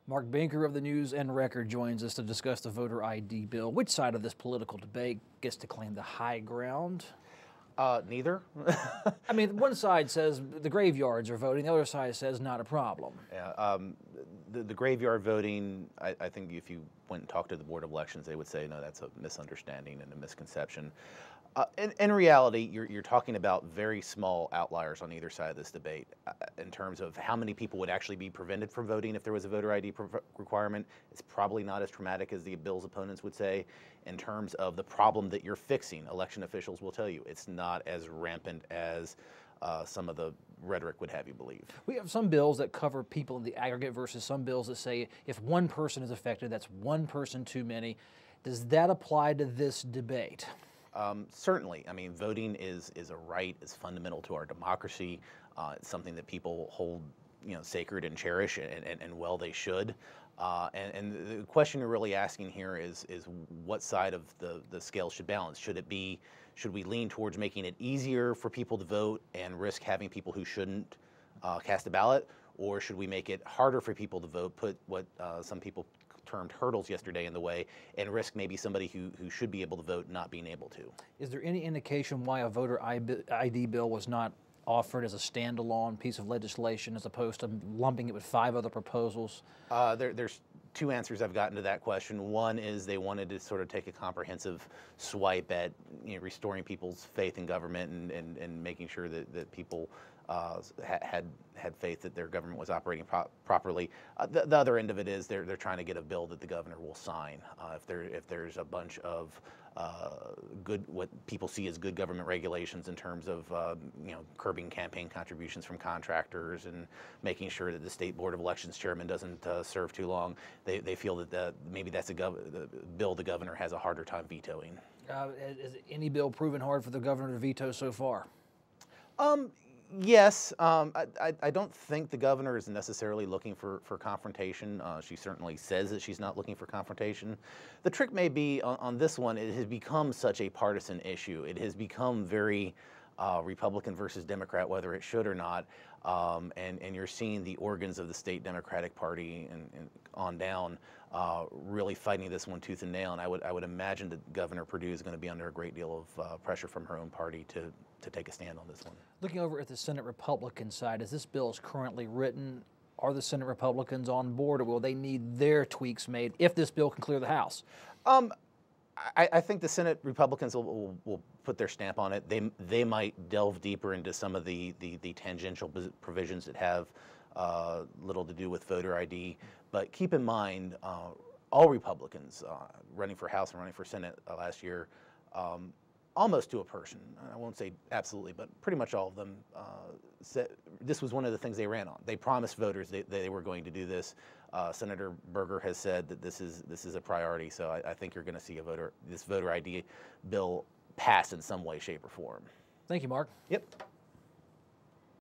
Mark Binker of the News and Record joins us to discuss the voter ID bill. Which side of this political debate gets to claim the high ground? Neither. I mean, one side says the graveyards are voting, the other side says not a problem. Yeah, the graveyard voting, I think if you went and talked to the Board of Elections, they would say, no, that's a misunderstanding and a misconception. In reality, you're talking about very small outliers on either side of this debate in terms of how many people would actually be prevented from voting if there was a voter ID requirement. It's probably not as traumatic as the bill's opponents would say. In terms of the problem that you're fixing, election officials will tell you it's not as rampant as some of the rhetoric would have you believe. We have some bills that cover people in the aggregate versus some bills that say if one person is affected, that's one person too many. Does that apply to this debate? Certainly. I mean, voting is a right, is fundamental to our democracy. It's something that people hold, sacred and cherish, and well, they should. And the question you're really asking here is what side of the scale should balance? Should we lean towards making it easier for people to vote and risk having people who shouldn't cast a ballot, or should we make it harder for people to vote, put what some people termed hurdles yesterday in the way, and risk maybe somebody who should be able to vote not being able to? Is there any indication why a voter ID bill was not offered as a standalone piece of legislation as opposed to lumping it with 5 other proposals? There's 2 answers I've gotten to that question. One is they wanted to sort of take a comprehensive swipe at restoring people's faith in government and making sure that people had faith that their government was operating properly. The other end of it is they're trying to get a bill that the governor will sign. If there's a bunch of what people see as good government regulations in terms of curbing campaign contributions from contractors and making sure that the state board of elections chairman doesn't serve too long, they feel that maybe that's a bill the governor has a harder time vetoing. Has any bill proven hard for the governor to veto so far? Yes, I don't think the governor is necessarily looking for confrontation. She certainly says that she's not looking for confrontation. The trick may be on this one, it has become such a partisan issue. It has become very Republican versus Democrat, whether it should or not. And you're seeing the organs of the state Democratic Party and on down really fighting this one tooth and nail. And I would imagine that Governor Perdue is going to be under a great deal of pressure from her own party to take a stand on this one. Looking over at the Senate Republican side, as this bill is currently written, are the Senate Republicans on board, or will they need their tweaks made if this bill can clear the House? I think the Senate Republicans will put their stamp on it. They might delve deeper into some of the tangential provisions that have little to do with voter ID. But keep in mind, all Republicans running for House and running for Senate last year, almost to a person, I won't say absolutely, but pretty much all of them said this was one of the things they ran on. They promised voters they were going to do this. Senator Berger has said that this is a priority, so I think you're going to see this voter ID bill pass in some way, shape, or form. Thank you, Mark. Yep.